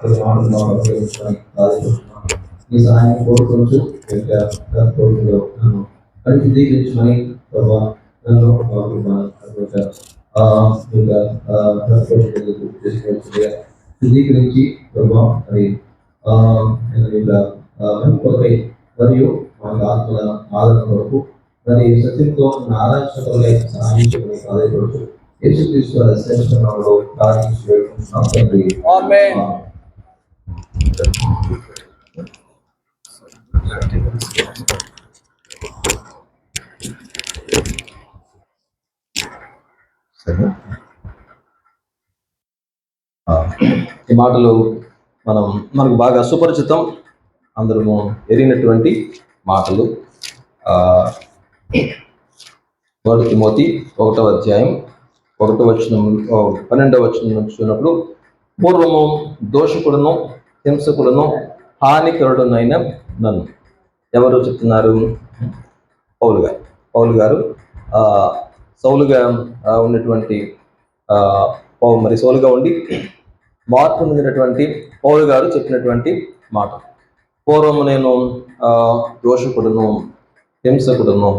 కొన్ని మాటలు ఉపయోగించడానికి మీ సహాయం కోరుకోవచ్చు. కోరికలో నన్ను పరిశుద్ధీకరించమని ప్రభావ నన్ను శుద్ధీకరించి ప్రభావ మరి కొరకై మరియు మన ఆత్మల ఆదరణ కొరకు మరి సత్యంతో ఆరాధించగలిగే సహాయం చేయమని ఆదాయపడుతూ యేసుక్రీస్తు వారి శ్రేష్ఠ నామములో ప్రార్థించి వేడుకుంటున్నాం తండ్రి. ఆమేన్. ఈ మాటలు మనకు బాగా సుపరిచితం, అందరము ఎరిగినటువంటి మాటలు. 1 తిమోతి 1వ అధ్యాయం 1వ వచనం 12వ వచనం చూసినప్పుడు, పూర్వము దోషకుడును హింసకుడును హానికరుడునైన నన్ను. ఎవరు చెప్తున్నారు? పౌలు గారు సౌలుగా ఉన్నటువంటి మరి సౌలుగా ఉండి మార్పు పొందినటువంటి పౌలు గారు చెప్పినటువంటి మాట. పూర్వము నేను దోషకుడును హింసకుడును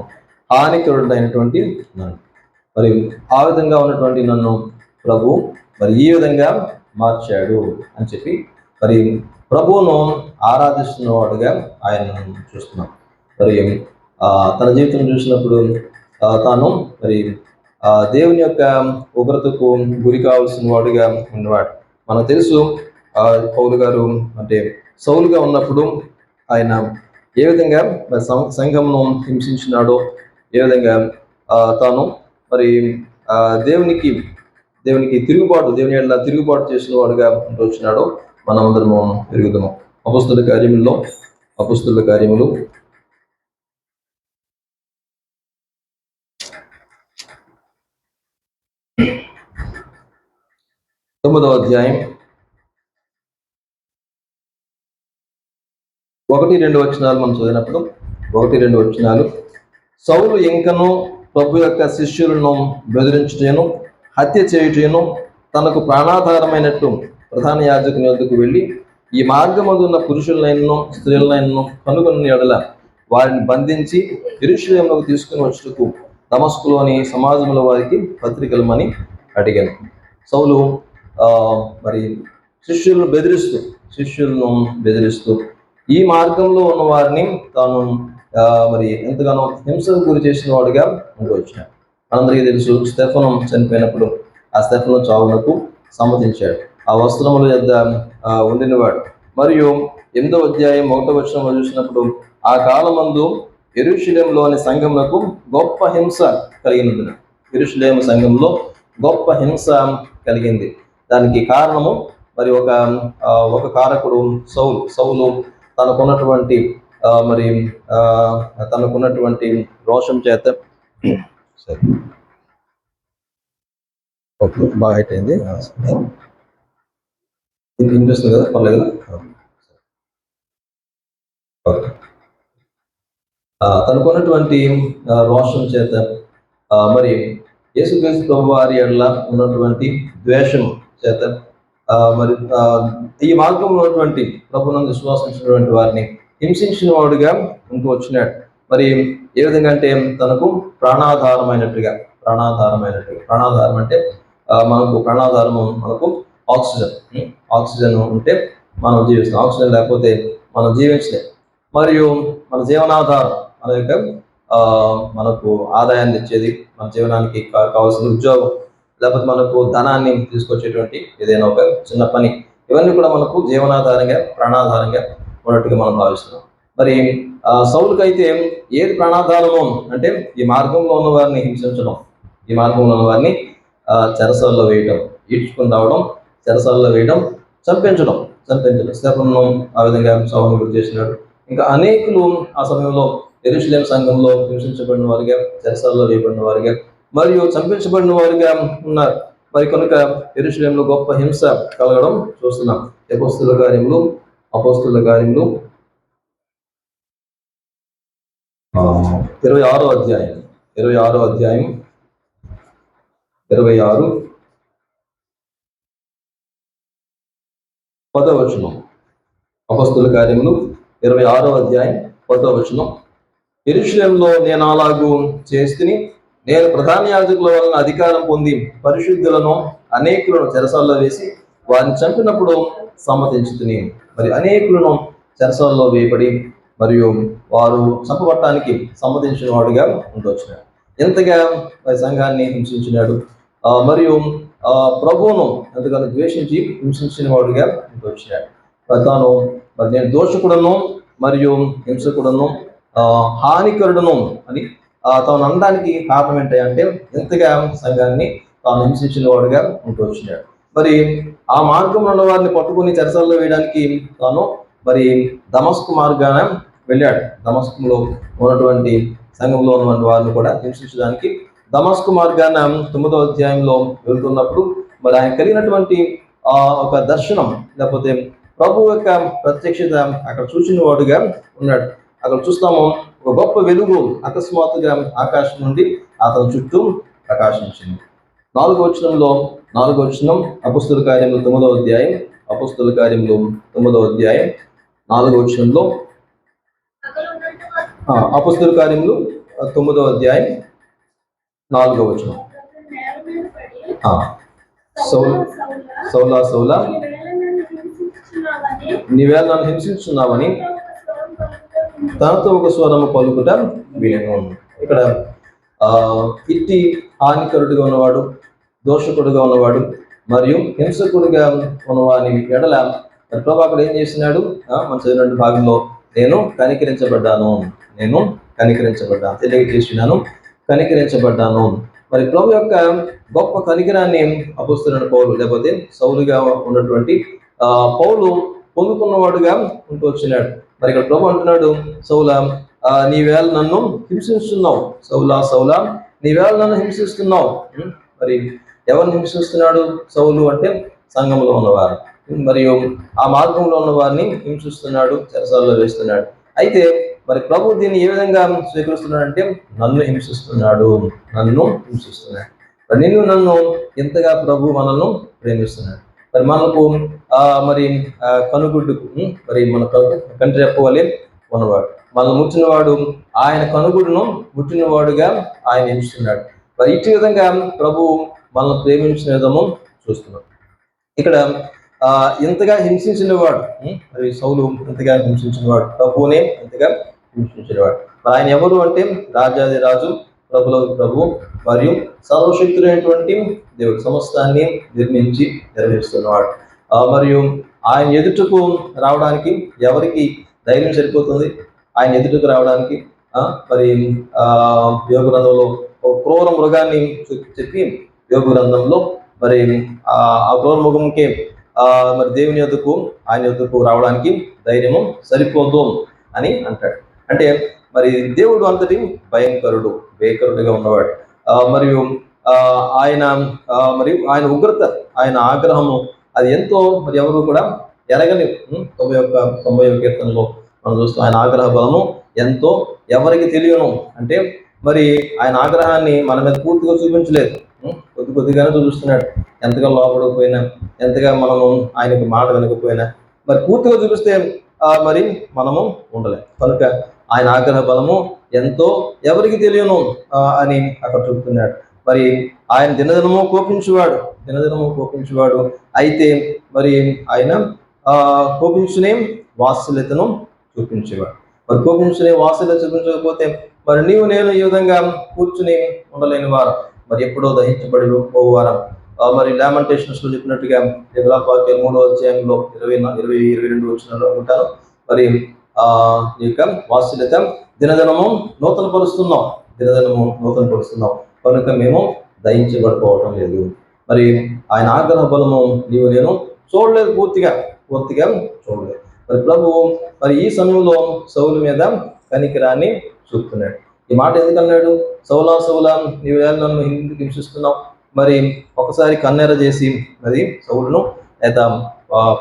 హానికరుడైనటువంటి నన్ను. మరి ఆ విధంగా ఉన్నటువంటి నన్ను ప్రభు మరి ఈ విధంగా మార్చాడు అని చెప్పి మరి ప్రభువును ఆరాధిస్తున్నవాడుగా ఆయన చూస్తున్నాం. మరి తన జీవితం చూసినప్పుడు తాను మరి దేవుని యొక్క ఉగ్రతకు గురి కావాల్సిన వాడుగా ఉన్నవాడు. మనకు తెలుసు పౌలు గారు అంటే సౌలుగా ఉన్నప్పుడు ఆయన ఏ విధంగా సంఘమును హింసించినాడో, ఏ విధంగా తాను మరి దేవునికి దేవుని ఎడల తిరుగుబాటు చేసిన వాడుగా వచ్చినాడో మనం అందరము ఎరుగుదాము. అపొస్తలుల కార్యములు 9వ అధ్యాయం 1-2 వచనాలు మనం చదివినప్పుడు 1-2 వచనాలు, సౌలు ఇంకను ప్రభు యొక్క శిష్యులను బెదిరించుటను హత్య చేయుటను తనకు ప్రాణాధారమైనట్టు ప్రధాన యాజకుని వద్దకు వెళ్ళి, ఈ మార్గమందున్న పురుషులనైనను స్త్రీలనైనను కనుగొని ఎడల వారిని బంధించి యెరూషలేమునకు తీసుకుని వచ్చుటకు దమస్కులోని సమాజంలో వారికి పత్రికలమని అడిగాను. సౌలు మరి శిష్యులను బెదిరిస్తూ ఈ మార్గంలో ఉన్న వారిని తాను మరి ఎంతగానో హింసకు గురి చేసిన వాడుగా వచ్చినాడు. మనందరికీ తెలుసు, స్టెఫను చనిపోయినప్పుడు ఆ స్టెఫను చావునకు సమ్మతించాడు. ఆ వస్త్రముల యొద్ద ఉండినవాడు. మరియు 8వ అధ్యాయం 1వ వచనంలో చూసినప్పుడు, ఆ కాలమందు యెరూషలేములోని సంఘమునకు గొప్ప హింస కలిగినందున, యెరూషలేము సంఘంలో గొప్ప హింస కలిగింది. దానికి కారణము మరి ఒక కారకుడు సౌలు తనకున్నటువంటి రోషం చేత బాగా హైట్ అయింది. ఇంట్రెస్ట్ కదా, పర్లేదు. తనకున్నటువంటి రోషం చేత మరి యేసుక్రీస్తు ప్రభు వారి ఎడల ఉన్నటువంటి ద్వేషం చేత మరి ఈ మార్గంలో ఉన్నటువంటి ప్రభునందు విశ్వాసించినటువంటి వారిని హింసించిన వాడుగా ఉంటూ వచ్చినాడు. మరి ఏ విధంగా అంటే తనకు ప్రాణాధారం అంటే మనకు ఆక్సిజన్ ఉంటే మనం జీవిస్తాం. ఆక్సిజన్ లేకపోతే మనం జీవించలేం. మరియు మన జీవనాధారం మనకు ఆదాయాన్ని ఇచ్చేది, మన జీవనానికి కావాల్సిన ఉద్యోగం, లేకపోతే మనకు ధనాన్ని తీసుకొచ్చేటువంటి ఏదైనా ఒక చిన్న పని, ఇవన్నీ కూడా మనకు జీవనాధారంగా ప్రాణాధారంగా ఉన్నట్టుగా మనం భావిస్తున్నాం. మరి సౌలుకైతే ఏది ప్రాణాధారము అంటే ఈ మార్గంలో ఉన్న వారిని హింసించడం, ఈ మార్గంలో ఉన్న వారిని చెరసాల్లో వేయడం, ఈడ్చుకుని రావడం, చెరసాల్లో వేయడం, చంపించడం. స్టెఫనును ఆ విధంగా సౌలును గురి చేసినాడు. ఇంకా అనేకులు ఆ సమయంలో యెరూషలేము సంఘంలో హింసించబడిన వారిగా, చెరసాల్లో వేయబడిన వారిగా మరియు చంపించబడిన వారిగా ఉన్నారు. మరి కనుక యెరూషలేములో గొప్ప హింస కలగడం చూస్తున్నాం. అపోస్తలుల కార్యములు 26వ అధ్యాయం 26 10వ వచనం. అపొస్తలుల కార్యములు 26వ అధ్యాయం 10వ వచనం. యెరూషలేములో నేను అలాగూ చేస్తుని, నేను ప్రధాన యాజకుల వలన అధికారం పొంది పరిశుద్ధులను అనేకులను చెరసాల్లో వేసి వారిని చంపినప్పుడు సమ్మతించుతుని. మరి అనేకులను చెరసాల్లో వేయబడి మరియు వారు చంపబట్టడానికి సమ్మతించిన వాడుగా ఉండొచ్చినాడు. ఎంతగా మరి సంఘాన్ని హింసించినాడు, మరియు ప్రభువును ఎంతగానో ద్వేషించి హింసించిన వాడుగా ఉండొచ్చినాడు. తాను మరి నేను దోషకుడను మరియు హింసకుడను హానికరుడును అని తాను అనడానికి కారణం ఏంటంటే ఎంతగా సంఘాన్ని తాను హింసించిన వాడుగా ఉంటూ మరి ఆ మార్గంలో ఉన్న వారిని పట్టుకుని చెరసాల్లో వేయడానికి తాను మరి దమస్కు మార్గాన వెళ్ళాడు. దమస్కులో ఉన్నటువంటి సంఘంలో ఉన్నటువంటి వారిని కూడా హింసించడానికి దమస్కు మార్గాన 9వ అధ్యాయంలో వెళ్తున్నప్పుడు మరి ఆయన కలిగినటువంటి ఒక దర్శనం, లేకపోతే ప్రభు యొక్క ప్రత్యక్షత అక్కడ చూసిన వాడుగా ఉన్నాడు. అక్కడ చూస్తాము, ఒక గొప్ప వెలుగు అకస్మాత్తుగా ఆకాశం నుండి అతని చుట్టూ ప్రకాశించింది. 4వ వచనం అపొస్తలుల కార్యములు 9వ అధ్యాయం, అపొస్తలుల కార్యములు 9వ అధ్యాయం 4వ వచనంలో, అపొస్తలుల కార్యములు 9వ అధ్యాయం 4వ వచనం. సౌలా సౌలా నీవేళ నన్ను హింసించున్నావని తనతో ఒక స్వరము పలుకుట వినెను. ఇక్కడ ఇట్టి హానికరుడిగా ఉన్నవాడు, దోషకుడుగా ఉన్నవాడు మరియు హింసకుడిగా ఉన్నవాని ఎడల ప్రభు అక్కడ ఏం చేసినాడు? మన చదివినటువంటి భాగంలో నేను కనికరించబడ్డాను తెలియజేసినాను, కనికరించబడ్డాను. మరి ప్రభు యొక్క గొప్ప కనికరాన్ని అపొస్తలుడైన పౌలు, లేకపోతే సౌలుగా ఉన్నటువంటి పౌలు పొందుకున్నవాడుగా ఉంటూ వచ్చినాడు. మరి ఇక్కడ ప్రభు అంటున్నాడు, సౌలా నీవేళ నన్ను హింసిస్తున్నావు, సౌలా సౌలా నీవేళ నన్ను హింసిస్తున్నావు. మరి ఎవరిని హింసిస్తున్నాడు? సౌలు అంటే సంఘంలో ఉన్నవారు, మరియు ఆ మార్గంలో ఉన్న వారిని హింసిస్తున్నాడు, చెరసాల్లో వేస్తున్నాడు. అయితే మరి ప్రభు దీన్ని ఏ విధంగా స్వీకరిస్తున్నాడంటే నన్ను హింసిస్తున్నాడు. మరి నిన్ను నన్ను ఎంతగా ప్రభు మనల్ని ప్రేమిస్తున్నాడు. మరి మనకు మరి కనుగుడ్డుకు మరి మన కంటి రెప్పవలే ఉన్నవాడు, మనల్ని ముట్టినవాడు ఆయన కనుగుడును ముట్టినవాడుగా ఆయన ఎంచుతున్నాడు. మరి ఇటు విధంగా ప్రభు మనల్ని ప్రేమించిన విధము చూస్తున్నాం. ఇక్కడ ఎంతగా హింసించిన వాడు, మరి సౌలు ఎంతగా హింసించిన వాడు, ప్రభువునే ఎంతగా హింసించినవాడు. మరి ఆయన ఎవరు అంటే రాజాది రాజు, ప్రభుల ప్రభు మరియు సర్వశక్తుడైనటువంటి దేవుడు, సమస్తాన్ని నిర్మించి నెరవేరుస్తున్నవాడు. మరియు ఆయన ఎదుటకు రావడానికి ఎవరికి ధైర్యం సరిపోతుంది? ఆయన ఎదుటకు రావడానికి మరి యోగ గ్రంథంలో ఒక క్రూర మృగాన్ని చెప్పి యోగ గ్రంథంలో మరి ఆ క్రూర మృగంకి మరి దేవుని యొద్దకు, ఆయన యొద్దకు రావడానికి ధైర్యము సరిపోదు అని అంటాడు. అంటే మరి దేవుడు అంతటి భయంకరుడుగా ఉన్నవాడు. మరియు ఆయన ఉగ్రత, ఆయన ఆగ్రహము అది ఎంతో మరి ఎవరు కూడా ఎరగని. 91 కీర్తనలో మనం చూస్తాం, ఆయన ఆగ్రహ బలము ఎంతో ఎవరికి తెలియను. అంటే మరి ఆయన ఆగ్రహాన్ని మన మీద పూర్తిగా చూపించలేదు, కొద్దిగానే చూపిస్తున్నాడు. ఎంతగా లోపడకపోయినా, ఎంతగా మనము ఆయనకు మాట వినకపోయినా, మరి పూర్తిగా చూపిస్తే మరి మనము ఉండలేం. కనుక ఆయన ఆగ్రహ బలము ఎంతో ఎవరికి తెలియను అని అక్కడ చెప్తున్నాడు. మరి ఆయన దినదినము కోపించువాడు. అయితే మరి ఆయన కోపించునే వాత్సల్యతను చూపించేవాడు. మరి కోపించునే వాత్సల్యత చూపించకపోతే మరి నీవు నేను ఈ విధంగా కూర్చుని ఉండలేని వారు, మరి ఎప్పుడో దహించబడి పోవారం. మరి లామెంటేషన్స్ లో చెప్పినట్టుగా విలాపవాక్యం 3వ అధ్యాయంలో 22 వచనాల్లో ఉంటారు. మరి ఈ యొక్క వాత్సల్యత దినదినము నూతన పరుస్తున్నాం, కనుక మేము దహించబడిపోవటం లేదు. మరి ఆయన ఆగ్రహ బలము నీవు నేను చూడలేదు, పూర్తిగా చూడలేదు. మరి ప్రభు మరి ఈ సమయంలో సౌలు మీద కనికరాన్ని చూపుతున్నాడు. ఈ మాట ఎందుకన్నాడు? సౌలా సౌలా నీవు నన్ను ఎందుకు హింసిస్తున్నావు? మరి ఒకసారి కన్నెర చేసి మరి సౌలును లేదా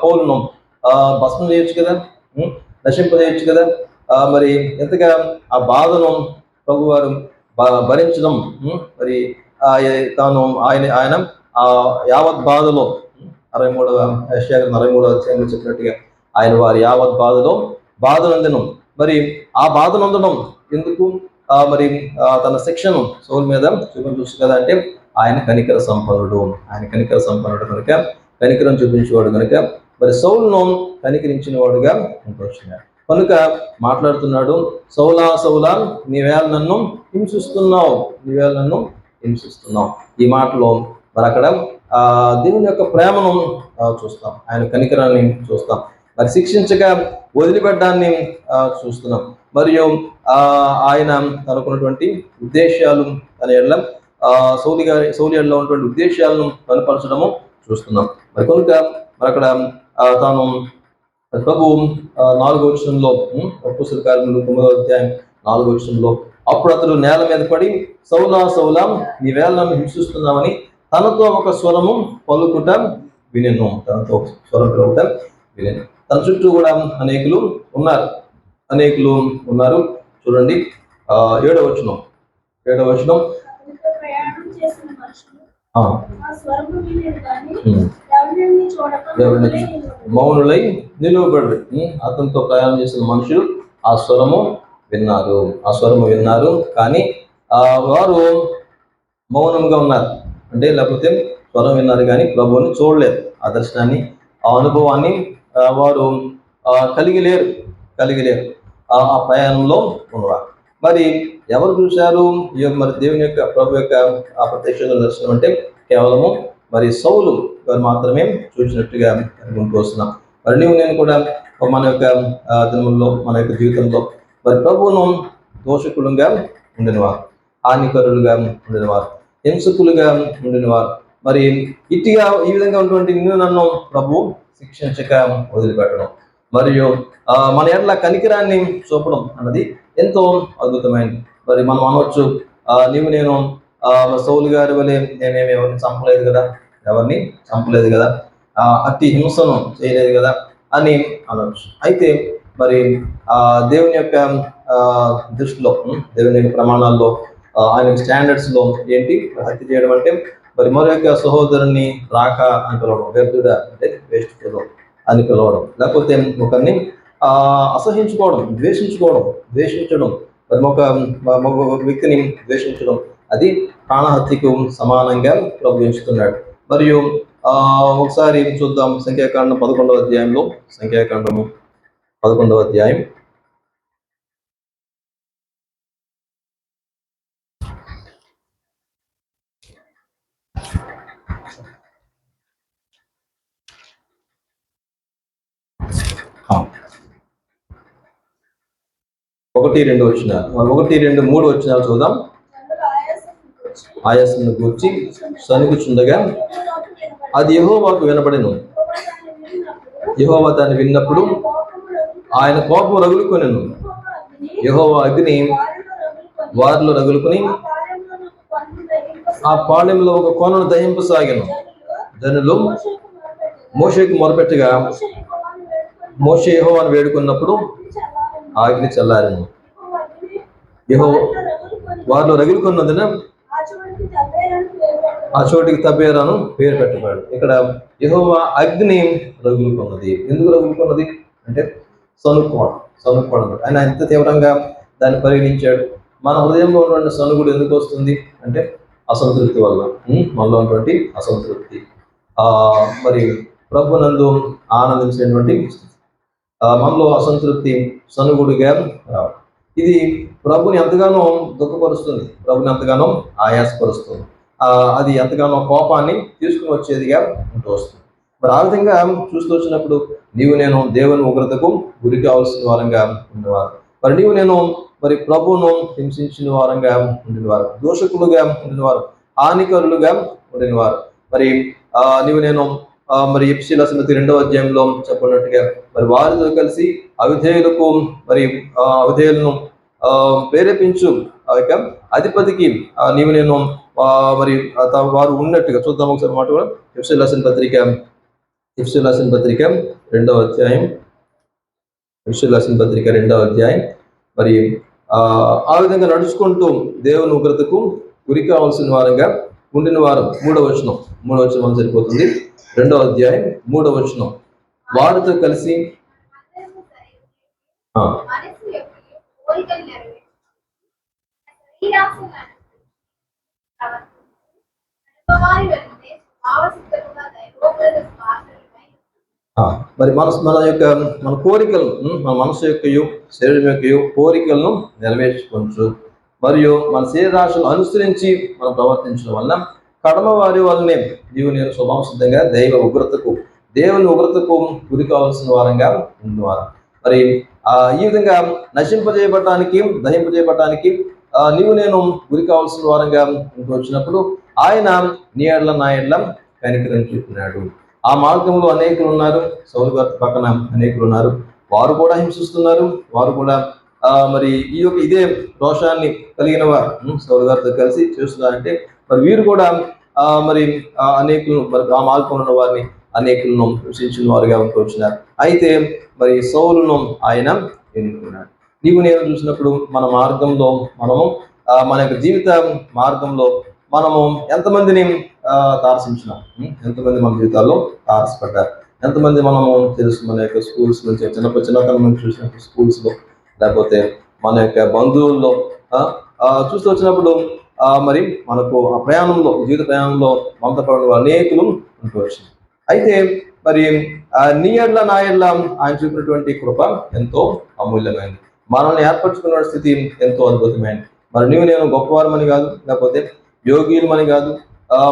పౌలును భస్మం చేయొచ్చు కదా, నశింపజేయచ్చు కదా. మరి ఎంతగా ఆ బాధను ప్రభు వారు భరించడం, మరి తాను ఆయన యావత్ బాధలో యెషయా గ్రంథం 63వ అధ్యాయంలో చెప్పినట్టుగా ఆయన వారి యావత్ బాధనందనం. మరి ఆ బాధనందనం ఎందుకు? మరి తన శిక్షను సౌలు మీద చూసి కదా అంటే ఆయన కనికర సంపన్నుడు. కనుక కనికరం చూపించేవాడు కనుక మరి సౌలును కనికరించిన వాడుగా ఉంటున్నాడు. కనుక మాట్లాడుతున్నాడు, సౌలా సౌలా నీవేళ నన్ను హింసిస్తున్నావు. ఈ మాటలో మరి అక్కడ దేవుని యొక్క ప్రేమను చూస్తాం, ఆయన కనికరాన్ని చూస్తాం. మరి శిక్షించగా వదిలిపెట్టడాన్ని చూస్తున్నాం. మరియు ఆయన తనకున్నటువంటి ఉద్దేశాలు తన ఎడల సౌలి ఎడలో ఉన్నటువంటి ఉద్దేశాలను కనపరచడము చూస్తున్నాం. మరి కనుక మరి అక్కడ తాను ప్రభు 4వ వచనంలో అపోస్తలుల కార్యములు 9వ అధ్యాయం 4వ వచనంలో అప్పుడు అతడు నేల మీద పడి సౌలా సౌలా నీవేళ నన్ను హింసిస్తున్నామని తనతో ఒక స్వరము పలుకుట వినెను. తన చుట్టూ కూడా అనేకులు ఉన్నారు. చూడండి 7వ వచనం మౌనులై నిలువబడి అతనితో ప్రయాణం చేసిన మనుషులు ఆ స్వరము విన్నారు. కానీ వారు మౌనంగా ఉన్నారు. అంటే లేకపోతే స్వరం విన్నారు కానీ ప్రభువుని చూడలేదు. ఆ దర్శనాన్ని, ఆ అనుభవాన్ని వారు కలిగి లేరు. ఆ ప్రయాణంలో ఉన్నవారు. మరి ఎవరు చూశారు? మరి దేవుని యొక్క ప్రభు యొక్క ఆ ప్రత్యక్ష దర్శనం అంటే కేవలము మరి సౌలు వారు మాత్రమే చూసినట్టుగా అనుకుంటూ వస్తున్నాం. మరి నేను కూడా మన యొక్క దినముల్లో, మన యొక్క జీవితంలో మరి ప్రభువును దోషకులుగా ఉండినవారు, హానికరులుగా ఉండినవారు, హింసకులుగా ఉండినవారు. మరి ఇట్టిగా ఈ విధంగా ఉన్నటువంటి నన్ను ప్రభు శిక్షించక వదిలిపెట్టడం మరియు మన ఎడల కనికరాన్ని చూపడం అన్నది ఎంతో అద్భుతమైనది. మరి మనం అనవచ్చు, నేను సౌలు గారి వలె నేనేమి ఎవరిని చంపలేదు కదా, అట్టి హింసను చేయలేదు కదా అని అనవచ్చు. అయితే మరి దేవుని యొక్క దృష్టిలో, దేవుని యొక్క ప్రమాణాల్లో, ఆయన స్టాండర్డ్స్లో ఏంటి హత్య చేయడం అంటే మరి మరొక సహోదరుని రాక అని పిలవడం, వ్యర్థుడా అంటే వేస్ట్ పిలవడం అని పిలవడం, లేకపోతే ఒకరిని అసహించుకోవడం, ద్వేషించడం, మరి ఒక వ్యక్తిని ద్వేషించడం, అది ప్రాణహత్యకు సమానంగా ప్రభు ఎంచుతున్నాడు. మరియు ఒకసారి చూద్దాం సంఖ్యాకాండం 11వ అధ్యాయంలో, సంఖ్యాకాండము 11వ అధ్యాయం ఒకటి రెండు వచ్చినాలు 1, 2, 3 వచ్చినాలు చూద్దాం. ఆయాసను గూర్చి సనుగుచుండగా అది యెహోవాకు వినబడెను. యెహోవా దాన్ని విన్నప్పుడు ఆయన కోపం రగులుకొనెను. యెహోవా అగ్ని వారిలో రగులుకొని ఆ పాళెంలో ఒక కోనను దహింపసాగెను. జనులు మోషేకు మొరపెట్టగా మోషే యెహోవాను వేడుకున్నప్పుడు ఆ అగ్ని చల్లారెను. యెహోవా వారిలో రగులుకున్నందున ఆ చోటికి తబేరాను పేరు పెట్టబడు. ఇక్కడ యెహోవా అగ్ని రగులుకున్నది. ఎందుకు రగులుకున్నది అంటే సనుక్కోవడం. ఆయన ఎంత తీవ్రంగా దాన్ని పరిగణించాడు. మన హృదయంలో ఉన్నటువంటి సనుగుడు ఎందుకు వస్తుంది అంటే అసంతృప్తి వల్ల, మనలో ఉన్నటువంటి అసంతృప్తి. మరి ప్రభునందు ఆనందించినటువంటి మనలో అసంతృప్తి సనుగుడిగా రావడం, ఇది ప్రభుని ఎంతగానో దుఃఖపరుస్తుంది, ప్రభుని ఎంతగానో ఆయాసపరుస్తుంది. అది ఎంతగానో కోపాన్ని తీసుకుని వచ్చేదిగా ఉంటూ వస్తుంది. మరి ఆ విధంగా చూస్తూ వచ్చినప్పుడు నేను దేవుని ఉగ్రతకు గురి కావాల్సిన వారంగా ఉండేవారు. మరి నేను మరి ప్రభువును హింసించిన వారంగా ఉండినవారు, దోషకులుగా ఉండినవారు, హానికరులుగా ఉండినవారు. మరి నేను మరి ఎఫెసీయుల రాసిన 2వ అధ్యాయంలో చెప్పినట్టుగా మరి వారితో కలిసి అవిధేయులకు మరి అవిధేయులను ప్రేరేపించు ఆ యొక్క అధిపతికి నేను మరి వారు ఉన్నట్టుగా చూద్దాం ఒకసారి మాట కూడా. ఎఫెసీయుల రాసిన పత్రిక 2వ అధ్యాయం, ఎఫెసీయుల రాసిన పత్రిక 2వ అధ్యాయం. మరి ఆ విధంగా నడుచుకుంటూ దేవుని ఉగ్రతకు గురి కావాల్సిన వారంగా ఉండిన వారు. 3వ వచనం మనకు సరిపోతుంది. 2వ అధ్యాయం 3వ వచనం. వారితో కలిసి మరి మన కోరికలను, మన మనసు యొక్కయు శరీరం యొక్కయు కోరికలను నెరవేర్చుకోవచ్చు. మరియు మన శరీరాశలు అనుసరించి మనం ప్రవర్తించడం వల్ల కడమ వారి వల్లనే నీవు నేను స్వభావ సిద్ధంగా దేవుని ఉగ్రతకు గురి కావాల్సిన వారంగా ఉన్నవారు. మరి ఈ విధంగా నశింపజేయబడటానికి, దహింపజేయబడటానికి నీవు నేను గురి కావాల్సిన వారంగా వచ్చినప్పుడు ఆయన నీ ఎడల నా ఎడల కనికరం చూపుతున్నాడు. ఆ మార్గంలో అనేకులు ఉన్నారు, సౌలు గారి పక్కన అనేకులు ఉన్నారు. వారు కూడా హింసిస్తున్నారు. వారు కూడా మరి ఇదే దోషాన్ని కలిగిన వారు సౌలు గారితో కలిసి చేస్తున్నారంటే మరి వీరు కూడా మరి అనేకులను, మరి ఆ మార్గంలో ఉన్న వారిని అనేకులను హింసించిన వారుగా వచ్చినారు. అయితే మరి సౌలును ఆయన ఎన్నుకున్నాడు. నీవు నేను చూసినప్పుడు మన మార్గంలో మనము మన యొక్క జీవిత మార్గంలో మనము ఎంతమందిని తారసించినాం, ఎంతమంది మన జీవితాల్లో తారసపడ్డారు, ఎంతమంది మనము తెలుసు మన యొక్క స్కూల్స్ నుంచి చిన్నతనం నుంచి చూసినప్పుడు స్కూల్స్లో, లేకపోతే మన యొక్క బంధువుల్లో చూస్తూ వచ్చినప్పుడు మరి మనకు ఆ ప్రయాణంలో, జీవిత ప్రయాణంలో మనతో పడిన అనేకులు ఉంటూ వచ్చినాయి. అయితే మరి నీ ఎడ్ల నా ఎడ్ల ఆయన చూపినటువంటి కృప ఎంతో అమూల్యమైనది. మనల్ని ఏర్పరచుకున్న స్థితి ఎంతో అద్భుతమైనది. మరి నీవు నేను గొప్పవారమని కాదు, లేకపోతే యోగ్యులమని కాదు,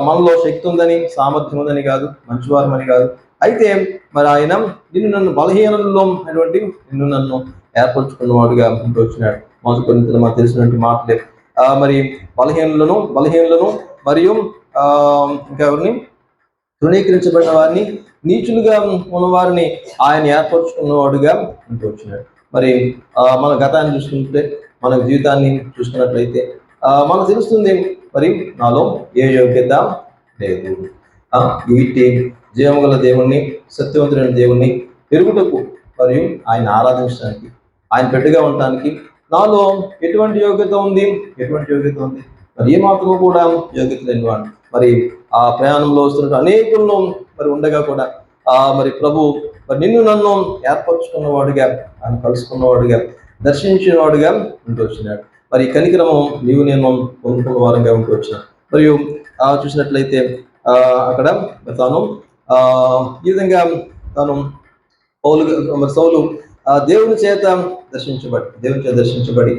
మనలో శక్తి ఉందని, సామర్థ్యం ఉందని కాదు, మంచివారమని కాదు. అయితే మరి ఆయన నన్ను బలహీనలో అటువంటి నన్ను ఏర్పరచుకున్నవాడుగా ఉంటూ వచ్చినాడు. మొదటి కొరింథీయులకు మనకు తెలిసినటువంటి మాటలే. మరి బలహీనులను మరియు ఇంకెవరిని, తృణీకరించబడిన వారిని, నీచులుగా ఉన్న వారిని ఆయన ఏర్పరచుకున్నవాడుగా ఉంటూ వచ్చినాడు. మరి మన గతాన్ని చూసుకుంటే, మన జీవితాన్ని చూసుకున్నట్లయితే మనకు తెలుస్తుంది మరి నాలో ఏ యోగ్యత లేదు. వీటి జీవముగల దేవుణ్ణి, సత్యవంతుడైన దేవుణ్ణి పెరుగుటకు మరియు ఆయన ఆరాధించడానికి, ఆయన బిడ్డగా ఉండటానికి నాలో ఎటువంటి యోగ్యత ఉంది? మరి ఏ మాత్రము కూడా యోగ్యత లేని వాడు. మరి ఆ ప్రయాణంలో వస్తున్న అనేకులను మరి ఉండగా కూడా మరి ప్రభు మరి నిన్ను నన్ను ఏర్పరచుకున్నవాడుగా, ఆయన కలుసుకున్నవాడుగా, దర్శించినవాడుగా ఉంటూ వచ్చినాడు. మరి కనికరము నీవు నేను పొందుకున్న వారంగా ఉంటూ వచ్చినాడు. మరియు చూసినట్లయితే అక్కడ తాను ఈ విధంగా తాను సౌలు దేవుని చేత దర్శించబడి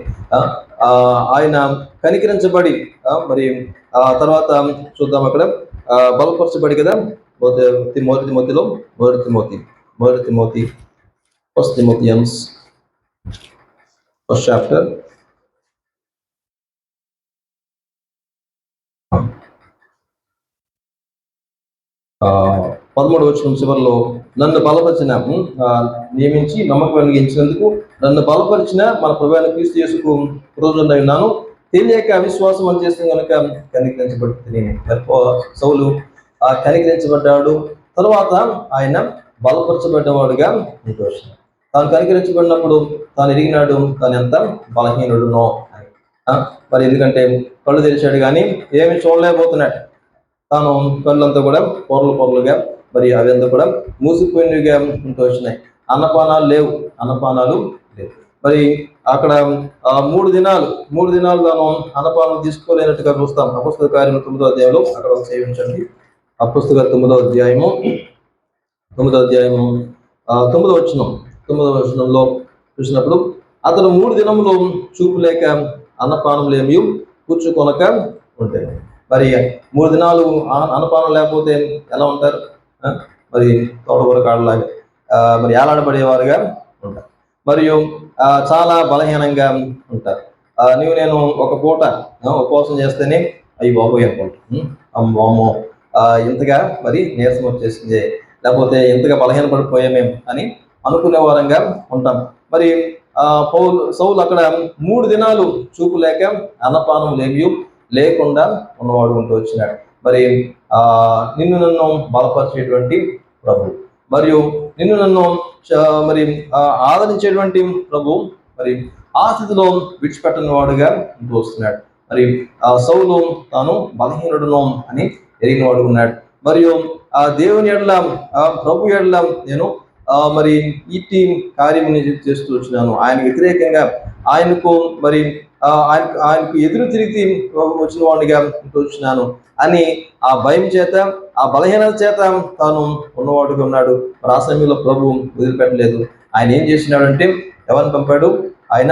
ఆయన కనికరించబడి మరి తర్వాత చూద్దాం అక్కడ బలపరచబడి కదా. మొదటి తిమోతి ఫస్ట్ తిమోథియన్స్ ఫస్ట్ చాప్టర్ 13వ వచనం చివరిలో నన్ను బలపరిచిన, నియమించి నమ్మకం కలిగించినందుకు నన్ను బలపరిచిన మన ప్రభువైన క్రీస్తు యేసుకు కృతజ్ఞుడై ఉన్నాను. తెలియక అవిశ్వాసం అని చేసిన కనుక కనికరించబడుతుంది. సౌలు కనికరించబడ్డాడు. తర్వాత ఆయన బలపరచబడ్డవాడుగా నిర్దోషం. తాను కనికరించబడినప్పుడు తాను ఎరిగినాడు తాను ఎంత బలహీనుడునో అని. మరి ఎందుకంటే కళ్ళు తెరిచాడు కానీ ఏమి చూడలేకపోతున్నాడు. తాను కళ్ళంతా కూడా పొరలుగా మరి అవంతా కూడా మూసిపోయినవిగా ఉంటూ వచ్చినాయి. అన్నపానాలు లేవు. మరి అక్కడ 3 దినాలు తాను అన్నపానం తీసుకోలేనట్టుగా చూస్తాం. అపొస్తలుల కార్యము 9వ అధ్యాయంలో అక్కడ సేవించండి. అపొస్తలుల 9వ అధ్యాయము 9వ వచనంలో చూసినప్పుడు అతను 3 దినములు చూపు లేక అన్నపానములు ఏమీ కూర్చుకొనక ఉంటాయి. మరి 3 దినాలు అన్నపానం లేకపోతే ఎలా ఉంటారు? మరి తోటకూర కాడలాగా మరి ఏలాడబడేవారుగా ఉంటారు. మరియు చాలా బలహీనంగా ఉంటారు. నీవు నేను ఒక పూట ఉపవాసం చేస్తేనే అవి బాబోయ్ అనుకుంటాను. అమ్మో ఇంతగా మరి నీరసం వచ్చేసింది, లేకపోతే ఇంతగా బలహీన పడిపోయామేం అని అనుకునే వారంగా ఉంటాం. మరి సౌలు అక్కడ 3 దినాలు చూపు లేక అన్నపానం లేకుండా ఉన్నవాడు ఉంటూ వచ్చినాడు. మరి నిన్ను నన్ను బలపరిచేటువంటి ప్రభు, మరియు నిన్ను నన్ను మరి ఆదరించేటువంటి ప్రభు మరి ఆ స్థితిలో విడిచిపెట్టని వాడుగా ఉంటూ వస్తున్నాడు. మరి ఆ సౌలు తాను బలహీనుడును అని ఎరిగిన వాడు ఉన్నాడు. మరియు ఆ దేవుని ఎడల ప్రభు ఎడల నేను మరి ఇట్టి కార్యం చేస్తూ వచ్చినాను, ఆయన వ్యతిరేకంగా ఆయనకు మరి ఆయనకు ఎదురు తిరిగి వచ్చిన వాడిగా వచ్చినాను అని ఆ భయం చేత, ఆ బలహీనత చేత తాను ఉన్నవాడుగా ఉన్నాడు. మరి ఆ సమయంలో ప్రభు వదిలిపెట్టలేదు. ఆయన ఏం చేసినాడంటే ఎవరిని పంపాడు? ఆయన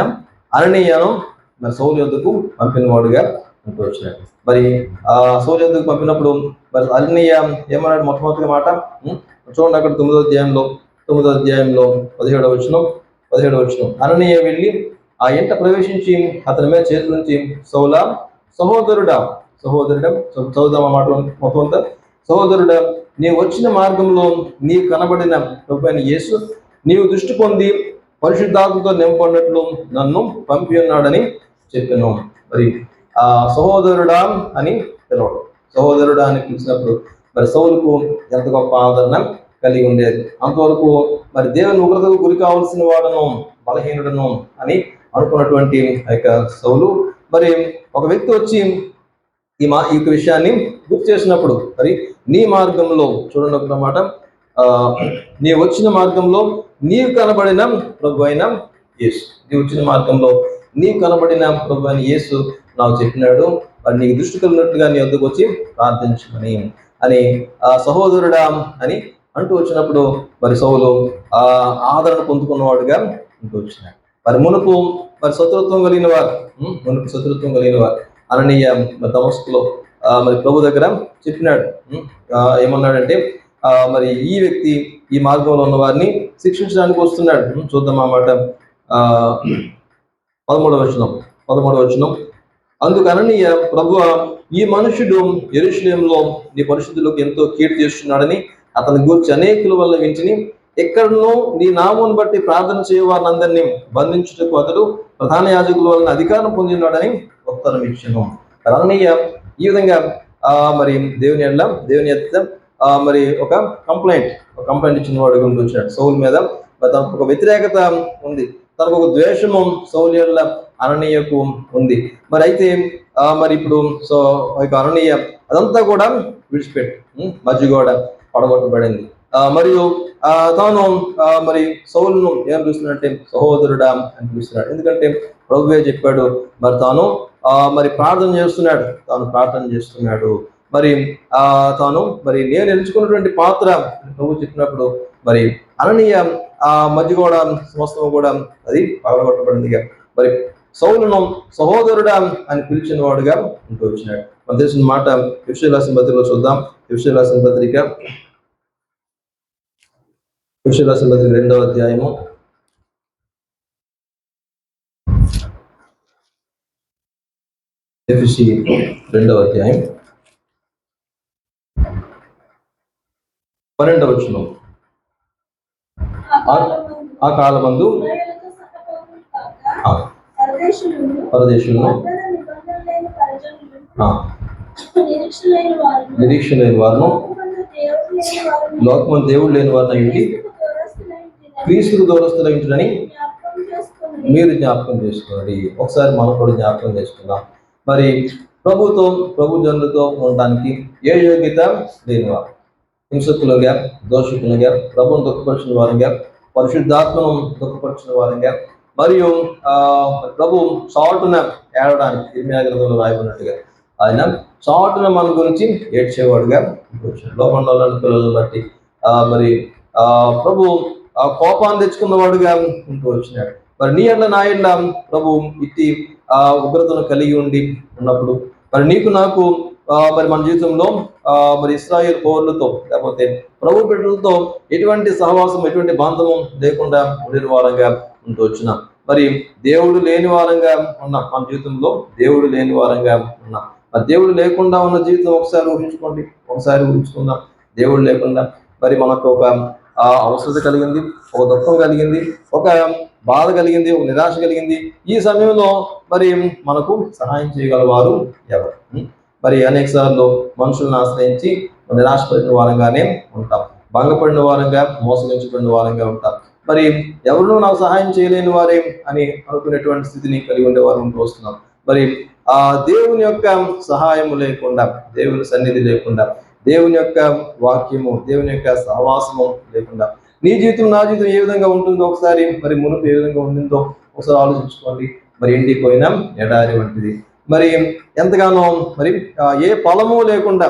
అననీయను మరి సౌలు యొద్దకు పంపిన వాడుగా ఉంటూ వచ్చినాడు. మరి ఆ సౌలు యొద్దకు పంపినప్పుడు మరి అననీయ ఏమన్నాడు? మొట్టమొదటి మాట చూడండి, అక్కడ 9వ అధ్యాయంలో 17వ వచనం. అననీయ వెళ్ళి ఆ ఇంట ప్రవేశించి అతని మీద చేతుల నుంచి సహోదరుడా చదువుదాం మాట మొత్తం అంతా. సహోదరుడా, నీవు వచ్చిన మార్గంలో నీవు కనబడిన ప్రభువైన యేసు నీవు దృష్టి పొంది పరిశుద్ధాత్మతో నింపడినట్లు నన్ను పంపి ఉన్నాడని చెప్పాను. మరి ఆ సహోదరుడా అని పిలవడం, సహోదరుడా అని పిలిచినప్పుడు మరి సౌలుకు ఎంత గొప్ప ఆదరణ కలిగి ఉండేది. అంతవరకు మరి దేవుని ఉగ్రతకు గురి కావాల్సిన వాడను, బలహీనుడను అని అనుకున్నటువంటి ఆ యొక్క సౌలు మరి ఒక వ్యక్తి వచ్చి ఈ యొక్క విషయాన్ని గుర్తు చేసినప్పుడు మరి నీ మార్గంలో చూడండి ఒకమాట, నీ వచ్చిన మార్గంలో నీవు కనబడిన ప్రభు అయిన యేసు, నీ వచ్చిన మార్గంలో నీవు కనబడిన ప్రభు అయిన యేసు నాకు చెప్పినాడు, మరి నీకు దృష్టి కలిగినట్టుగా నీ వద్దకు వచ్చి ప్రార్థించమని అని సహోదరుడా అని అంటూ వచ్చినప్పుడు మరి సౌలు ఆదరణ పొందుకున్నవాడుగా అంటూ వచ్చినాడు. మరి మునుపు శత్రుత్వం కలిగిన వారు అననీయ దమస్కులో మరి ప్రభు దగ్గర చెప్పినాడు. ఏమన్నాడంటే మరి ఈ వ్యక్తి ఈ మార్గంలో ఉన్న వారిని శిక్షించడానికి వస్తున్నాడు. చూద్దాం అన్నమాట. 13వ వచనం. అందుకు అననీయ, ప్రభువా, ఈ మనుషుడు యెరూషలేములో నీ పరిశుద్ధులకు ఎంతో కీర్తి చేస్తున్నాడని అతని గూర్చి అనేకుల వల్ల వింటిని. ఎక్కడనో నీ నామమును బట్టి ప్రార్థన చేయవారిని అందరినీ బంధించుటకు అతడు ప్రధాన యాజకుల వలన అధికారం పొందినాడని ఉత్తరం ఇచ్చాను. అననీయ ఈ విధంగా మరి దేవుని ఎద్ద మరి ఒక కంప్లైంట్ ఇచ్చిన వాడు గురించి వచ్చినాడు. సౌలు మీద తనకు ఒక వ్యతిరేకత ఉంది, తనకు ఒక ద్వేషము సౌలు ఎడల అననీయకు ఉంది. మరి అయితే మరి ఇప్పుడు అననీయ అదంతా కూడా విడిచిపెట్టి మధ్యగోడ పడగొట్టబడింది. మరియు తాను మరి సౌలును ఏం పిలుస్తున్నాడంటే సహోదరుడా అని పిలుస్తున్నాడు. ఎందుకంటే ప్రభువే చెప్పాడు. మరి తాను మరి ప్రార్థన చేస్తున్నాడు. మరి మరి నేను ఎంచుకున్నటువంటి పాత్ర ప్రభు చెప్పినప్పుడు మరి అననీయ మధ్యగోడ సమస్తం కూడా అది పగలగొట్టబడిందిగా మరి సౌలును సహోదరుడా అని పిలిచిన వాడుగా ఉంటూ వచ్చినాడు. మన తెలిసిన మాట ఎఫెసీయులకు రాసిన పత్రికలో చూద్దాం. ఎఫెసీయులకు రాసిన పత్రిక 2వ అధ్యాయము 12వ వచనం. ఆ కాలమందు పరదేశులను నిరీక్షణ లేని వారును లోకమందు దేవుడు లేని వారిని అయ్యి క్రీస్తుకు దూరస్తులైంటునని మీరు జ్ఞాపకం చేసుకోండి. ఒకసారి మనం కూడా జ్ఞాపకం చేసుకుందాం. మరి ప్రభు జనులతో ఉండడానికి ఏ యోగ్యత లేనివారు, హింసకులుగా, దోషకులుగా, ప్రభువును దుఃఖపరిచిన వారంగా, పరిశుద్ధాత్మను దుఃఖపరిచిన వారంగా, మరియు ప్రభు చాటున ఏడడానికి ఇర్మియా గ్రంథంలో రాయబడినట్టుగా ఆయన చాటున మన గురించి ఏడ్చేవాడుగా లోకంలో పిల్లలను బట్టి మరి ప్రభు కోపాన్ని తెచ్చుకున్నవాడుగా ఉంటూ వచ్చినాడు. మరి నీ ఎడ్ల నా ఎడ్ల ప్రభు ఇట్టి ఉగ్రతను కలిగి ఉన్నప్పుడు మరి నీకు నాకు మరి మన జీవితంలో మరి ఇశ్రాయేలు పౌరులతో లేకపోతే ప్రభు బిడ్డలతో ఎటువంటి సహవాసం, ఎటువంటి బంధము లేకుండా ఉండిన వారంగా ఉంటూ వచ్చినాం. మరి దేవుడు లేని వారంగా ఉన్నాం. మన జీవితంలో దేవుడు లేని వారంగా ఉన్నాం. మరి దేవుడు లేకుండా ఉన్న జీవితం ఒకసారి ఊహించుకుందాం. దేవుడు లేకుండా మరి మనకు ఒక అవసరత కలిగింది, ఒక దుఃఖం కలిగింది, ఒక బాధ కలిగింది, ఒక నిరాశ కలిగింది. ఈ సమయంలో మరి మనకు సహాయం చేయగలవారు ఎవరు? మరి అనేక సార్లు మనుషులను ఆశ్రయించి నిరాశపడిన వారంగానే ఉంటాం, భంగపడిన వారంగా, మోసగించబడిన వారంగా ఉంటాం. మరి ఎవరు నాకు సహాయం చేయలేని వారే అని అనుకునేటువంటి స్థితిని కలిగి ఉండేవారు ఉంటూ వస్తున్నాం. మరి ఆ దేవుని యొక్క సహాయము లేకుండా, దేవుని సన్నిధి లేకుండా, దేవుని యొక్క వాక్యము, దేవుని యొక్క సహవాసము లేకుండా నీ జీవితం నా జీవితం ఏ విధంగా ఉంటుందో ఒకసారి, మరి మునుపు ఏ విధంగా ఉంటుందో ఒకసారి ఆలోచించుకోండి. మరి ఎండిపోయిన ఎడారి వంటిది. మరి ఎంతగానో మరి ఏ ఫలము లేకుండా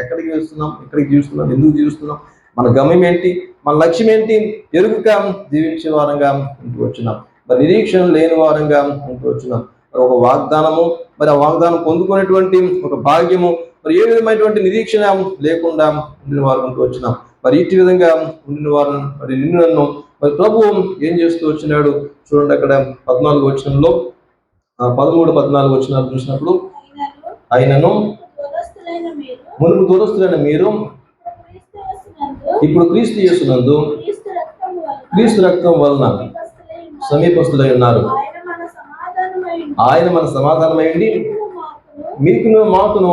ఎక్కడికి వెళ్తున్నాం, ఎక్కడికి జీవిస్తున్నాం, ఎందుకు జీవిస్తున్నాం, మన గమ్యం ఏంటి, మన లక్ష్యం ఏంటి ఎరుగుక జీవించే వారంగా ఉంటూ వచ్చినాం. మరి నిరీక్షణ లేని వారంగా ఉంటూ వచ్చినాం. ఒక వాగ్దానము, మరి ఆ వాగ్దానం పొందుకునేటువంటి ఒక భాగ్యము, మరి ఏ విధమైనటువంటి నిరీక్షణ లేకుండా ఉండిన వారు ఉంటూ వచ్చినాం. మరి ఇటు విధంగా ఉండిన వారు మరి నిన్ను నన్ను మరి ప్రభు ఏం చేస్తూ వచ్చినాడు చూడండి. అక్కడ 14 వచనంలో 13-14 వచనాలు చూసినప్పుడు, ఆయనను మునుపు దూరస్తులైన మీరు ఇప్పుడు క్రీస్తు యేసునందు క్రీస్తు రక్తం వలన సమీపస్తులై ఉన్నారు. ఆయన మన సమాధానమైంది మీకును మాకును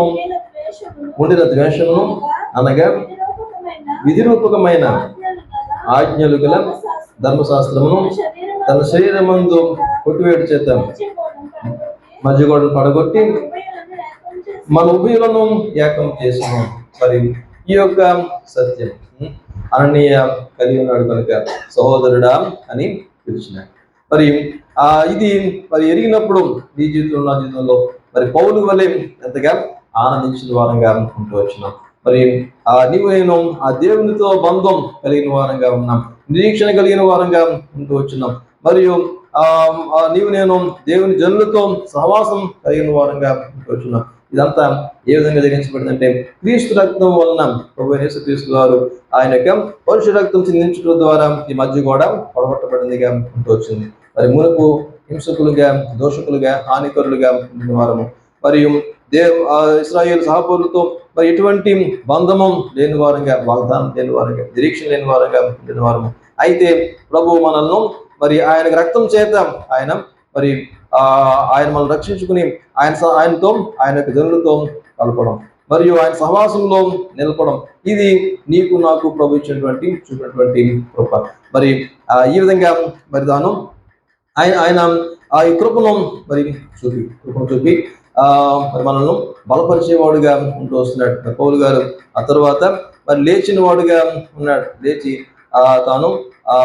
ఉండిన ద్వేషమును అనగా విధిరూపకమైన ఆజ్ఞలు గల ధర్మశాస్త్రమును తన శరీరమందు కొట్టివేటు చేత మధ్యగోడలు పడగొట్టి మన ఉభయులను ఏకం చేసాము. మరి ఈ యొక్క సత్యం అననీయ కలిగి ఉన్నాడు కనుక సహోదరుడా అని పిలిచినాడు. మరి ఇది మరి ఎరిగినప్పుడు నీ జీవితంలో నా జీవితంలో మరి పౌలు వలె ఎంతగా ఆనందించిన వారంగా ఉంటూ వచ్చినాం. మరి నీవు నేను ఆ దేవునితో బంధం కలిగిన వారంగా ఉన్నాం, నిరీక్షణ కలిగిన వారంగా ఉంటూ వచ్చినాం. మరియు నీవు నేను దేవుని జనులతో సహవాసం కలిగిన వారంగా ఉంటూ వచ్చినాం. ఇదంతా ఏ విధంగా జరిగించబడిందంటే క్రీస్తు రక్తం వలన ప్రభువైన యేసుక్రీస్తు వారు ఆయన యొక్క పరుష రక్తం చిందించడం ద్వారా ఈ మధ్య కూడా పొడగొట్టబడిందిగా ఉంటూ వచ్చింది. మరి మునుపు హింసకులుగా, దోషకులుగా, హానికరులుగా ఉండిన వారము, మరియు ఇశ్రాయేలు సహపౌరులతో మరి ఎటువంటి బంధమం లేని వారంగా, వాగ్దానం లేని వారంగా, నిరీక్షణ లేని వారంగా ఉండిన వారము. అయితే ప్రభు మనల్ని మరి ఆయన రక్తం చేత ఆయన మరి ఆయన మనల్ని రక్షించుకుని ఆయనతో ఆయన యొక్క జనులతో కలపడం, మరియు ఆయన సహవాసంలో నిలపడం, ఇది నీకు నాకు ప్రభు ఇచ్చినటువంటి చూపినటువంటి కృప. మరి ఈ విధంగా మరి దాను ఆయన ఈ కృపను మరి చూపి మరి మనల్ని బలపరిచేవాడుగా ఉంటూ వస్తున్నాడు పౌలు గారు. ఆ తర్వాత మరి లేచిన వాడుగా ఉన్నాడు. లేచి తాను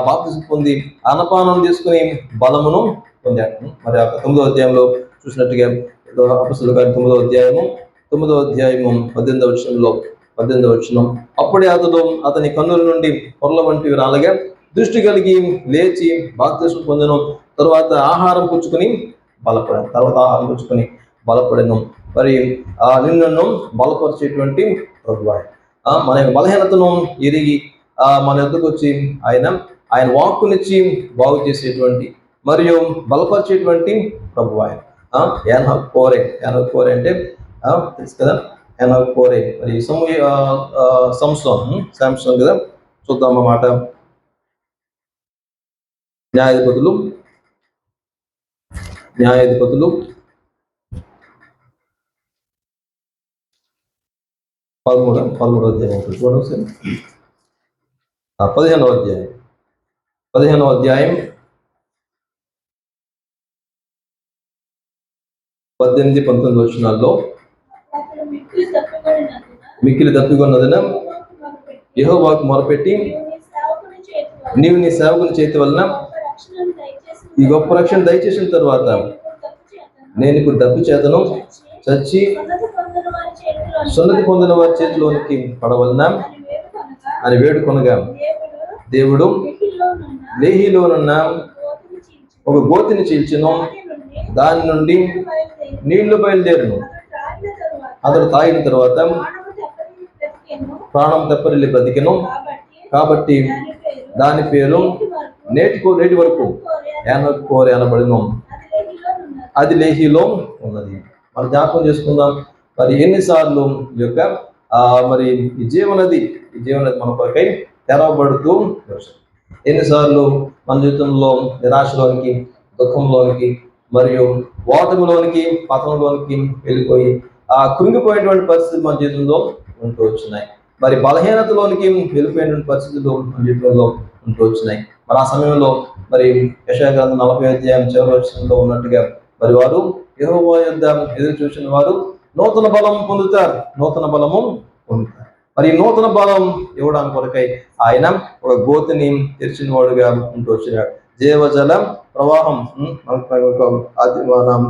బాప్తిసం పొంది అన్నపానం తీసుకుని బలమును పొందాడు. మరి 9వ అధ్యాయంలో చూసినట్టుగా అపొస్తలుల కార్యం 9వ అధ్యాయము 18వ వచనం, అప్పుడే అతని కన్నుల నుండి పొరల వంటివి రాలగా దృష్టి కలిగి లేచి బాప్తిసం పొందను. తర్వాత ఆహారం పుచ్చుకొని బలపడను. మరి నిన్ను బలపరిచేటువంటి ప్రభువు మన బలహీనతను ఎరిగి మన ఎదుకు వచ్చి ఆయన వాక్కునిచ్చి బాగు చేసేటువంటి మరియు బలపరిచేటువంటి ప్రభువు ఆయన. యానహ్ కోరే అంటే తెలుసు కదా, యానహ్ కోరే. మరి శాంసన్ కదా, చూద్దాం అన్నమాట. న్యాయాధిపతులు 13వ అధ్యాయం చూడండి. 15వ అధ్యాయం 18-19 వచనాల్లో, మిక్కిలి తప్పికొన్నదిన యెహోవాకు మొరపెట్టి నీవు నీ సేవకుని చేతి వలన ఈ గొప్ప రక్షణ దయచేసిన తర్వాత నేను ఇప్పుడు డబ్బు చేతను చచ్చి సున్నతి పొందిన వారి చేతిలోనికి పడవలన అని వేడుకొనగా దేవుడు లేహీలోనున్న ఒక గోతిని చీల్చెను. దాని నుండి నీళ్లు బయలుదేరును. అతడు తాగిన తర్వాత ప్రాణం తెప్పరిల్లి బ్రతికెను. కాబట్టి దాని పేరు నేటి వరకు యానహ్ కోరే అనబడిను. అది లేహీలో ఉన్నది. మనం జ్ఞాపకం చేసుకుందాం. మరి ఎన్నిసార్లు ఈ యొక్క మరి ఈ జీవనది మన కొరకై తెరవబడుతూ ఎన్నిసార్లు మన జీవితంలో నిరాశలోనికి, దుఃఖంలోనికి, మరియు ఓటమిలోనికి, పతనంలోనికి వెళ్ళిపోయి కృంగిపోయేటువంటి పరిస్థితులు మన జీవితంలో ఉంటూ వచ్చినాయి. మరి బలహీనతలోనికి వెళ్ళిపోయినటువంటి పరిస్థితులు మన జీవితంలో ఉంటూ వచ్చినాయి. మరి ఆ సమయంలో మరి యెషయా గ్రంథం 40వ అధ్యాయం చివరి వచనంలో ఉన్నట్టుగా మరి వారు యెహోవా యొద్ద ఎదురు చూసిన వారు నూతన బలం పొందుతారు, నూతన బలము పొందుతారు. మరి నూతన బలం ఇవ్వడానికి కొరకై ఆయన ఒక గోతిని తెరిచిన వాడుగా ఉంటూ వచ్చినాడు. జీవజల ప్రవాహం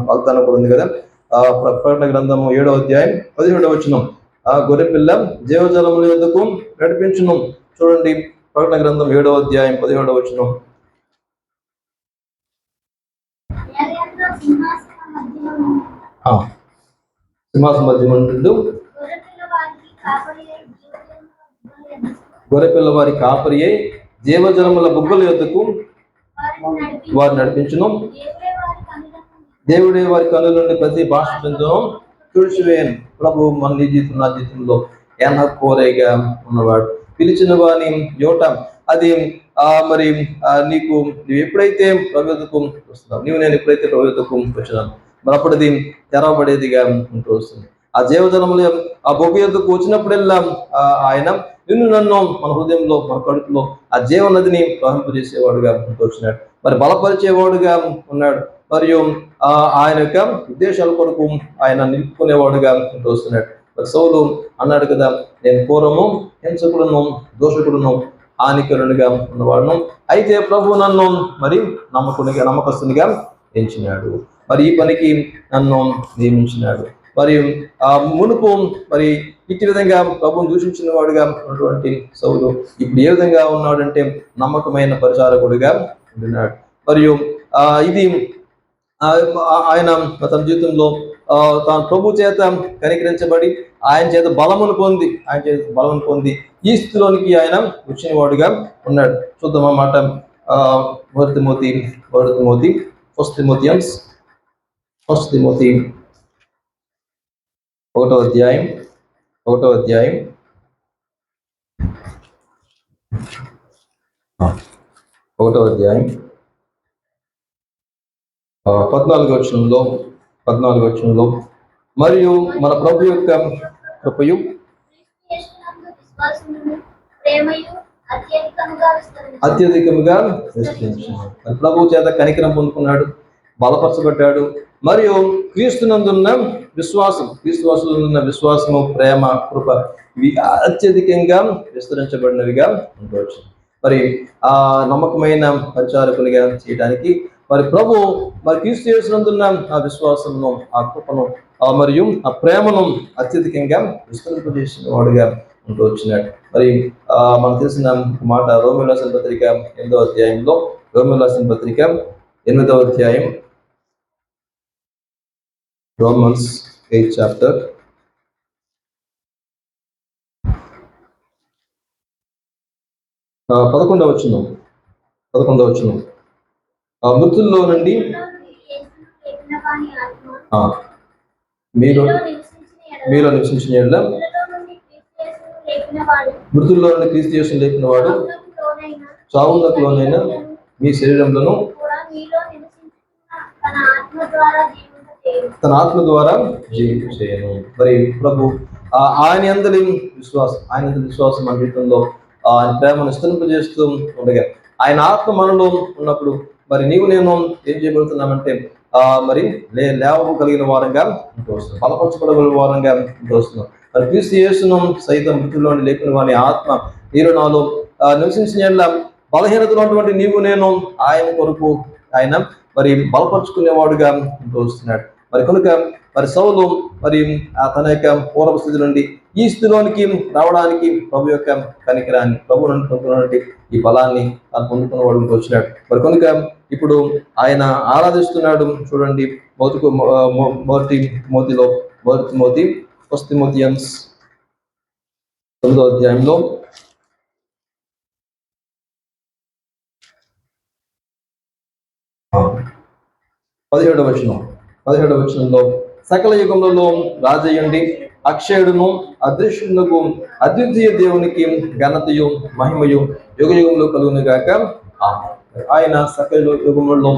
వాగ్దానం కూడా ఉంది కదా. ప్రకటన గ్రంథము 7వ అధ్యాయం 17వ వచనం, ఆ గొర్రెపిల్ల జీవజలముల యొద్దకు నడిపించును. చూడండి, ప్రకటన గ్రంథం 7వ అధ్యాయం 17వ వచనం. సింహాసనం మధ్య ఉంటుండు గొర్రెపిల్ల వారి కాపరి అయి జీవజలముల బుగ్గల యొద్దకు వారు నడిపించును. దేవుడే వారి కన్నుల నుండి ప్రతి భాష బిందును తుడిచివేయను. ప్రభు మన నీ జీవితం నా జీవితంలో ఏనా కోరేగా ఉన్నవాడు. పిలిచిన వాని యోట అది మరి నీవు ఎప్పుడైతే ప్రవేదకు వస్తున్నావు, నేను ఎప్పుడైతే ప్రవేదకు వచ్చినాను మరి అప్పుడు అది తెరవబడేదిగా ఉంటూ వస్తుంది. ఆ జీవజలములు ఆ బొగ్గు యొద్దకు వచ్చినప్పుడెల్లా ఆయన నిన్ను నన్ను మన హృదయంలో మన కడుపులో ఆ జీవనదిని ప్రవహింపజేసేవాడుగా ఉంటూ వచ్చినాడు. మరి బలపరిచేవాడుగా ఉన్నాడు. మరియు ఆయన యొక్క ఉద్దేశాల కొరకు ఆయన నిలుపుకునేవాడుగా ఉంటూ వస్తున్నాడు. మరి సౌలు అన్నాడు కదా, నేను పూర్వము హింసకుడును, దోషకుడును, హానికరునిగా ఉన్నవాడును, అయితే ప్రభు నన్ను మరి నమ్మకస్తునిగా ఎంచినాడు. మరి ఈ పనికి నన్ను నియమించినాడు. మరి మునుపు మరి ఇట్టి విధంగా ప్రభువును దూషించిన వాడుగా ఉన్నటువంటి సౌలు ఇప్పుడు ఏ విధంగా ఉన్నాడంటే నమ్మకమైన పరిచారకుడిగా ఉంటున్నాడు. మరియు ఇది ఆయన తన జీవితంలో తాను ప్రభు చేత కనికరించబడి ఆయన చేత బలమును పొంది ఈ స్థితిలోనికి ఆయన వచ్చిన వాడుగా ఉన్నాడు. చూద్దాం ఆ మాట. ఫస్ట్ తిమోతి 1వ అధ్యాయం 14వ వచనంలో మరియు మన ప్రభు యొక్క కృపయు అత్యధికముగా విస్తరించాడు. ప్రభు చేత కనికరం పొందుకున్నాడు, బలపరచబడ్డాడు. మరియు క్రీస్తునందున్న విశ్వాసము, ప్రేమ, కృప ఇవి అత్యధికంగా విస్తరించబడినవిగా ఉండవచ్చు. మరి ఆ నమ్మకమైన పరిచారకునిగా చేయడానికి మరి ప్రభు మరి క్రీస్తు యేసునందున్న ఆ విశ్వాసమును, ఆ కృపను మరియు ఆ ప్రేమను అత్యధికంగా విస్తరింపజేసిన వాడుగా ఉంటూ వచ్చినాడు. మరి మనకు తెలిసిన మాట రోమీయులకు రాసిన పత్రిక 8వ అధ్యాయంలో, రోమీయులకు రాసిన పత్రిక 8వ అధ్యాయం, Romans 8th chapter 11వ వచనం. మృతుల్లో నుండి మీలో నివసించిన యెడల మృతుల్లో నుండి క్రీస్తు యేసును లేపిన వాడు చావునకు లోనైన మీ శరీరంలో తన ఆత్మ ద్వారా జీవింపచేయను. మరి ప్రభు ఆయన యందలి విశ్వాసం మన జీవితంలో ఆయన ప్రేమను విస్తరింపజేస్తూ ఉండగా ఆయన ఆత్మ మనలో ఉన్నప్పుడు మరి నీవు నేను ఏం చేయబడుతున్నామంటే మరి లేవగలిగిన వారంగా ఉంటూ వస్తున్నాం, బలపరచబడగలిగిన వారంగా ఉంటూ వస్తున్నాం. మరి క్రీస్తు యేసును సైతం మృతుల్లోని లేపిన వాని ఆత్మ నీరు నాలో నివసించిన బలహీనతలో ఉన్నటువంటి నీవు నేను ఆయన కొరకు ఆయన మరి బలపరుచుకునేవాడుగా ఉంటూ వస్తున్నాడు. మరి కనుక మరి సౌలు మరి తన యొక్క పూర్వ స్థితి నుండి ఈ స్థితిలోనికి రావడానికి ప్రభు యొక్క కనికరాన్ని, ప్రభు నుండి పొందుకున్నటువంటి ఈ బలాన్ని తాను పొందుకున్నవాడు ఉంటూ వచ్చినాడు. మరి కనుక ఇప్పుడు ఆయన ఆరాధిస్తున్నాడు. చూడండి, మొదటి తిమోతి 9వ అధ్యాయంలో 17వ వచనంలో సకల యుగములలో రాజయ్యుండి అక్షయుడును అదృశ్యునకు అద్వితీయ దేవునికి ఘనతయు మహిమయు యుగ యుగంలో కలుగును గాక. ఆయన సకల యుగములలో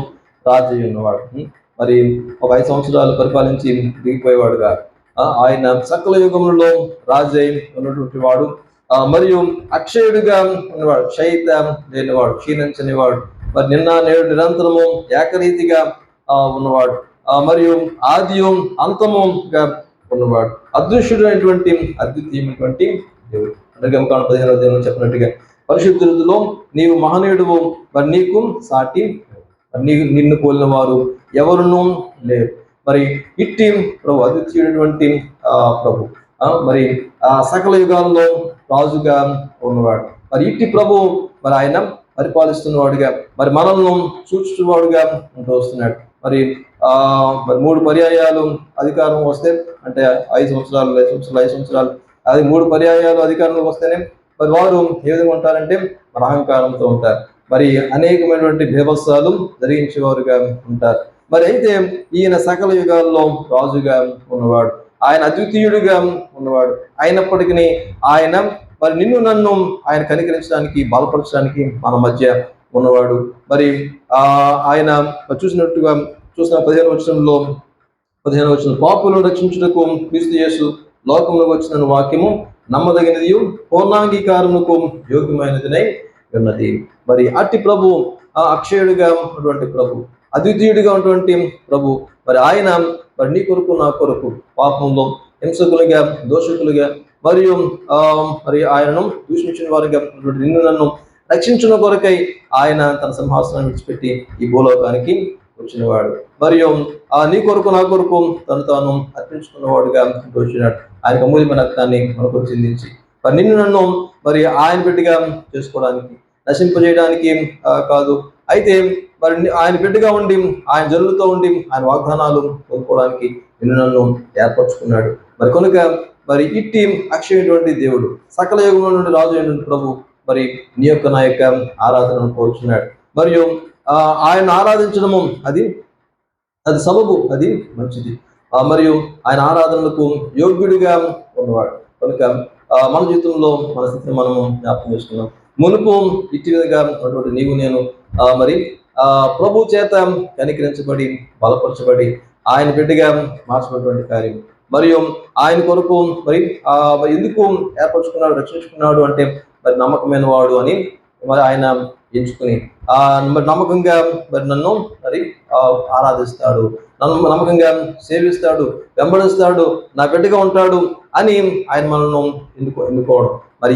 రాజయ్య ఉన్నవాడు. మరి ఒక 5 సంవత్సరాలు పరిపాలించి దిగిపోయేవాడుగా ఆయన సకల యుగములలో రాజై ఉన్నటువంటి వాడు. మరియు అక్షయుడిగా ఉన్నవాడు, క్షయిత లేనివాడు, క్షీణించనివాడు, మరి నిన్న నేడు నిరంతరము ఏకరీతిగా ఉన్నవాడు. మరియు ఆదియు అంతముగా ఉన్నవాడు, అదృశ్యుడైనటువంటి అద్వితీయమైనటువంటి దేవుడు. అందుకే 15వ అధ్యాయంలో చెప్పినట్టుగా పరిశుద్ధులలో నీవు మహనీయుడువు, మరి నీకు సాటి నిన్ను పోలిన వారు ఎవరునూ లేరు. మరి ఇట్టి ప్రభు అద్వితీయుడైనటువంటి ప్రభు, మరి సకల యుగాల్లో రాజుగా ఉన్నవాడు. మరి ఇట్టి ప్రభు మరి ఆయన పరిపాలిస్తున్నవాడుగా, మరి మనల్ని చూచువాడుగా ఉంటూ వస్తున్నాడు. మరి 3 పర్యాయాలు అధికారం వస్తే, అంటే 5 సంవత్సరాలు 5 సంవత్సరాలు అది 3 పర్యాయాలు అధికారంలో వస్తేనే మరి వారు ఏ విధంగా ఉంటారంటే మన అహంకారంతో ఉంటారు. మరి అనేకమైనటువంటి బీభత్సాలు జరిగించేవారుగా ఉంటారు. మరి అయితే ఈయన సకల యుగాల్లో రాజుగా ఉన్నవాడు, ఆయన అద్వితీయుడిగా ఉన్నవాడు. అయినప్పటికీ ఆయన మరి నిన్ను నన్ను ఆయన కనికరించడానికి, బలపరచడానికి మన మధ్య ఉన్నవాడు. మరి ఆయన చూసిన 15వ వచనం పాపులను రక్షించుటకు క్రీస్తు యేసు లోకంలోకి వచ్చిన వాక్యము నమ్మదగినది, పూర్ణాంగీకారమునకు యోగ్యమైనదినై ఉన్నది. మరి అట్టి ప్రభు, అక్షయుడిగా ఉన్నటువంటి ప్రభు, అద్వితీయుడిగా ఉన్నటువంటి ప్రభు, మరి ఆయన మరి నీ కొరకు నా కొరకు పాపంలో హింసకులుగా, దోషకులుగా, మరియు మరి ఆయనను దూషించిన వారిగా నిన్ను నన్ను రక్షించిన కొరకై ఆయన తన సింహాసనాన్ని విడిచిపెట్టి ఈ భూలోకానికి వచ్చినవాడు. మరియు నీ కొరకు నా కొరకు తను తాను అర్పించుకున్నవాడుగా వచ్చినాడు. ఆయనకు అమూల్యమైన రక్తాన్ని మన కొరకు చెందించి మరి నిన్ను నన్ను మరి ఆయన బిడ్డగా చేసుకోవడానికి, నశింపజేయడానికి కాదు, అయితే మరి ఆయన బిడ్డగా ఉండి, ఆయన జనులతో ఉండి, ఆయన వాగ్దానాలు పొందుకోవడానికి నిన్ను నన్ను ఏర్పరచుకున్నాడు. మరి కనుక మరి ఇట్టి అక్షయమైనటువంటి దేవుడు, సకల యుగంలో నుండి రాజు అయినటువంటి ప్రభు మరి నీ యొక్క నా యొక్క ఆరాధనను కోరుచున్నాడు. మరియు ఆయన ఆరాధించడము అది సబబు, అది మంచిది. మరియు ఆయన ఆరాధనలకు యోగ్యుడిగా ఉన్నవాడు. కనుక మన జీవితంలో మన స్థితిని మనము జ్ఞాపకం చేసుకున్నాం. మునుపు ఇట్టి విధంగా ఉన్నటువంటి నీవు నేను మరి ప్రభు చేత కనికరించబడి, బలపరచబడి, ఆయన బిడ్డగా మార్చబడినటువంటి కార్యం. మరియు ఆయన కొరకు మరి ఎందుకు ఏర్పరచుకున్నాడు, రక్షించుకున్నాడు అంటే మరి నమ్మకమైన వాడు అని మరి ఆయన ఎంచుకుని మరి నమ్మకంగా మరి నన్ను మరి ఆరాధిస్తాడు, నన్ను నమ్మకంగా సేవిస్తాడు, వెంబడిస్తాడు, నా బిడ్డగా ఉంటాడు అని ఆయన మనల్ని ఎన్నుకోవడం. మరి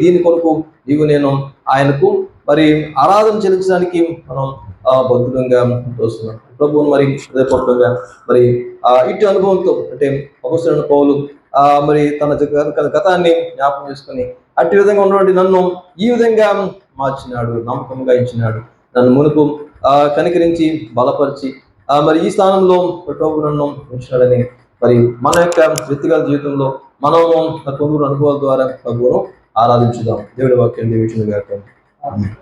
దీని కొరకు నీవు నేను ఆయనకు మరి ఆరాధన చెల్లించడానికి మనం బద్ధులంగా చూస్తున్నాం. ప్రభువును మరి హృదయపూర్వకంగా మరి ఇటు అనుభవంతో, అంటే అపొస్తలుడైన పౌలు మరి తన గతాన్ని జ్ఞాపకం చేసుకుని అట్టి విధంగా ఉన్నటువంటి నన్ను ఈ విధంగా మార్చినాడు, నమ్మకంగా ఇచ్చినాడు, నన్ను మునుపు కనికరించి బలపరిచి మరి ఈ స్థానంలో ప్రభు నన్ను ఉంచినాడని మరి మన యొక్క వ్యక్తిగత జీవితంలో మనము పొందుకున్న అనుభవాల ద్వారా ప్రభువును ఆరాధించుదాం. దేవుడి వాక్యం దీవించును గాక. ఆమేన్.